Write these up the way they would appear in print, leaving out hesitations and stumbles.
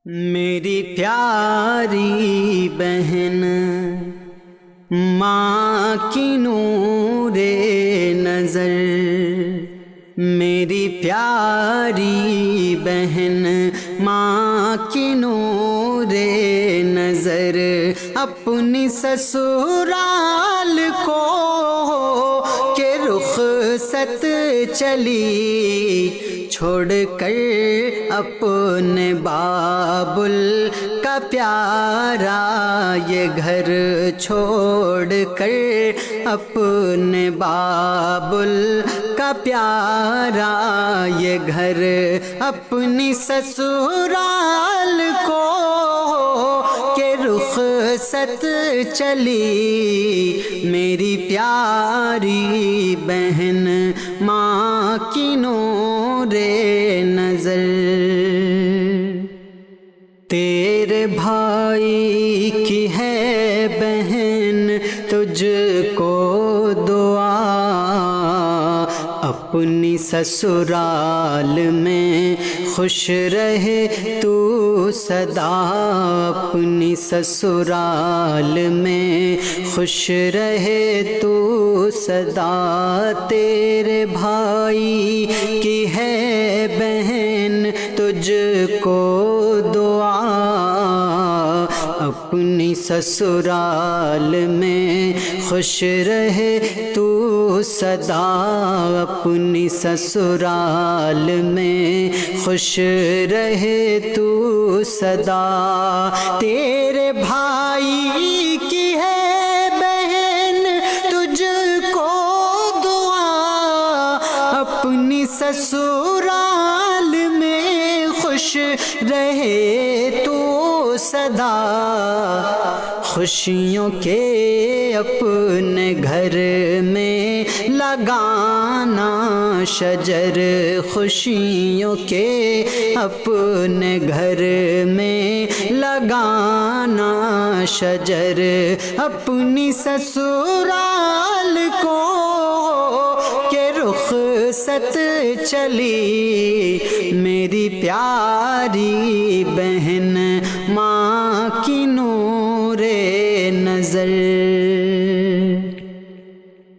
میری پیاری بہن ماں کی نور نظر، میری پیاری بہن ماں کی نور نظر، اپنی سسرال کو کہ رخصت چلی، چھوڑ کر اپنے بابل کا پیارا یہ گھر، چھوڑ کر اپنے بابل کا پیارا یہ گھر، اپنی سسرال کو کہ رخصت چلی، میری پیاری بہن ماں کی نور نظر۔ تیرے بھائی کی ہے بہن تجھ کو دعا، اپنی سسرال میں خوش رہے تو سدا، اپنی سسرال میں خوش رہے تو سدا، تیرے بھائی کی ہے بہن تجھ کو دعا، اپنی سسرال میں خوش رہے تو سدا، اپنی سسرال میں خوش رہے تو سدا، تیرے بھائی کی ہے بہن تجھ کو دعا، اپنی سسرال میں خوش رہے تو سدا، خوشیوں کے اپنے گھر میں لگانا شجر، خوشیوں کے اپنے گھر میں لگانا شجر، اپنی سسرال کو کہ رخصت چلی، میری پیاری بہن ماں کی نور نظر۔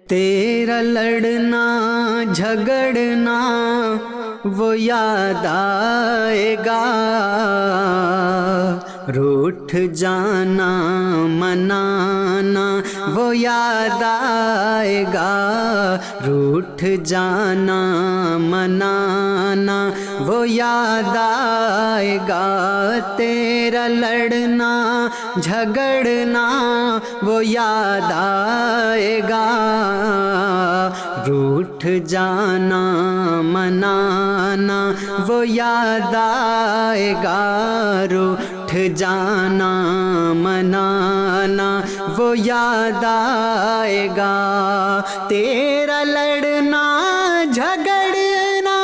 تیرا لڑنا جھگڑنا وہ یاد آئے گا، روٹھ جانا منانا وہ یاد آئے گا، روٹھ جانا منانا وہ یاد آئے گا، تیرا لڑنا جھگڑنا وہ یاد آئے گا، روٹھ جانا منانا وہ یاد آئے گا، روٹھ جانا منانا وہ یاد آئے گا، تیرا لڑنا جھگڑنا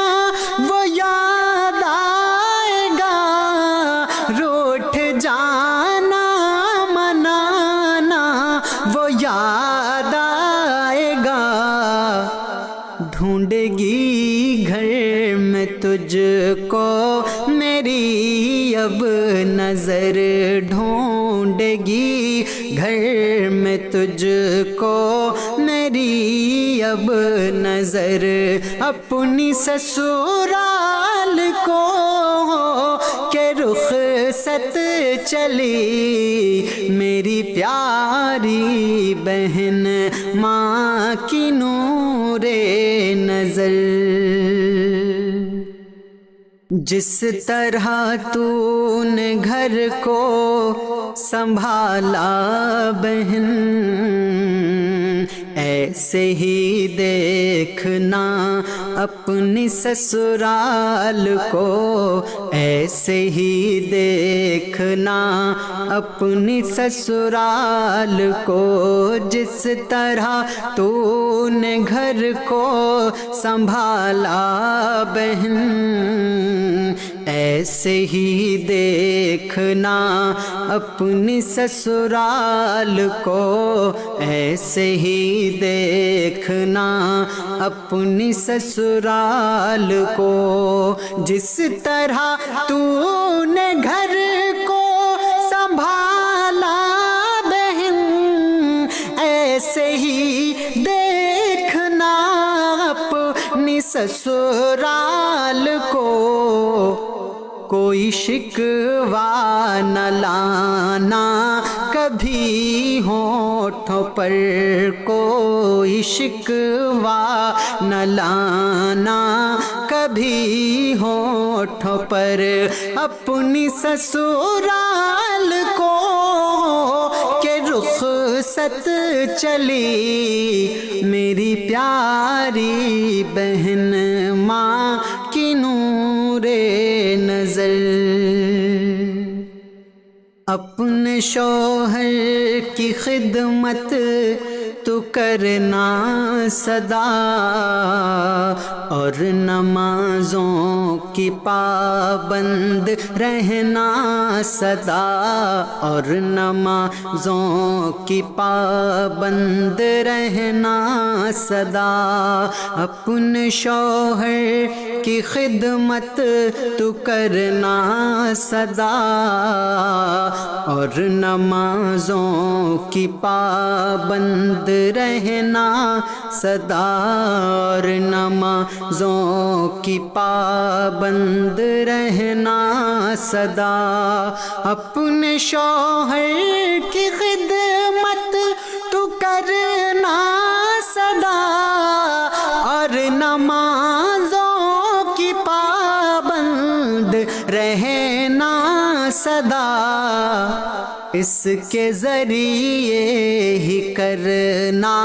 وہ یاد آئے گا، روٹھ جانا منانا وہ یاد آئے گا، ڈھونڈے گی گھر میں تجھ کو میری اب نظر، ڈھونڈے گی گھر میں تجھ کو میری اب نظر، اپنی سسرال کو کہ رخصت چلی، میری پیاری بہن ماں کی نور نظر۔ جس طرح تو نے گھر کو سنبھالا بہن، ایسے ہی دیکھنا اپنی سسرال کو، ایسے ہی دیکھنا اپنی سسرال کو، جس طرح تو نے گھر کو سنبھالا بہن، ایسے ہی دیکھنا اپنی سسرال کو، ایسے ہی دیکھنا اپنی سسرال کو، جس طرح تو نے گھر سسرال کو کوئی شکوہ نہ لانا کبھی ہونٹوں پر، کوئی شکوہ نہ لانا کبھی ہونٹوں پر، اپنی سسرال کو کہ رخصت چلی میری پیاری بہن ماں کی نور نظر۔ اپنے شوہر کی خدمت تو کرنا سدا، اور نمازوں کی پابند رہنا سدا، اور نمازوں کی پابند رہنا سدا۔ اپنے شوہر کی خدمت تو کرنا سدا، اور نمازوں کی پابند رہنا سدا، اور نمازوں کی پابند رہنا سدا۔ اپنے شوہر کی خدمت تو کرنا سدا، اور نمازوں کی پابند رہنا سدا۔ اس کے ذریعے ہی کرنا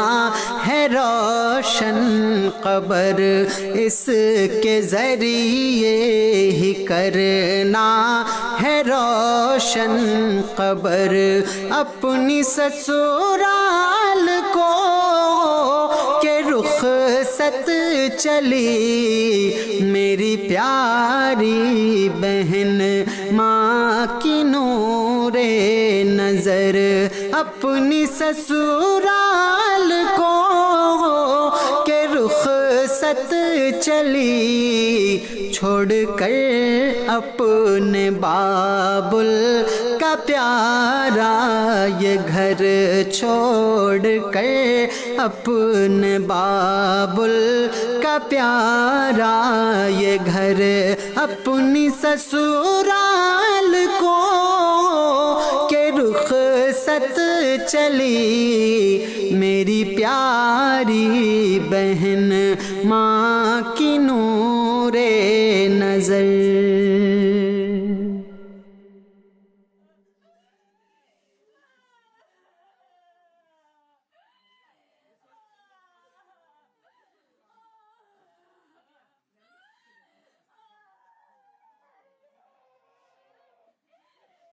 ہے روشن قبر، اس کے ذریعے ہی کرنا ہے روشن قبر۔ اپنی سسرال کو کہ رخصت چلی میری پیاری بہن ماں کی نور نظر۔ اپنی سسرال کو کہ رخصت چلی چھوڑ کر اپنے بابل کا پیارا یہ گھر، چھوڑ کر اپنے بابل کا پیارا یہ گھر، اپنی سسرال کو کہ رخصت چلی میری پیاری بہن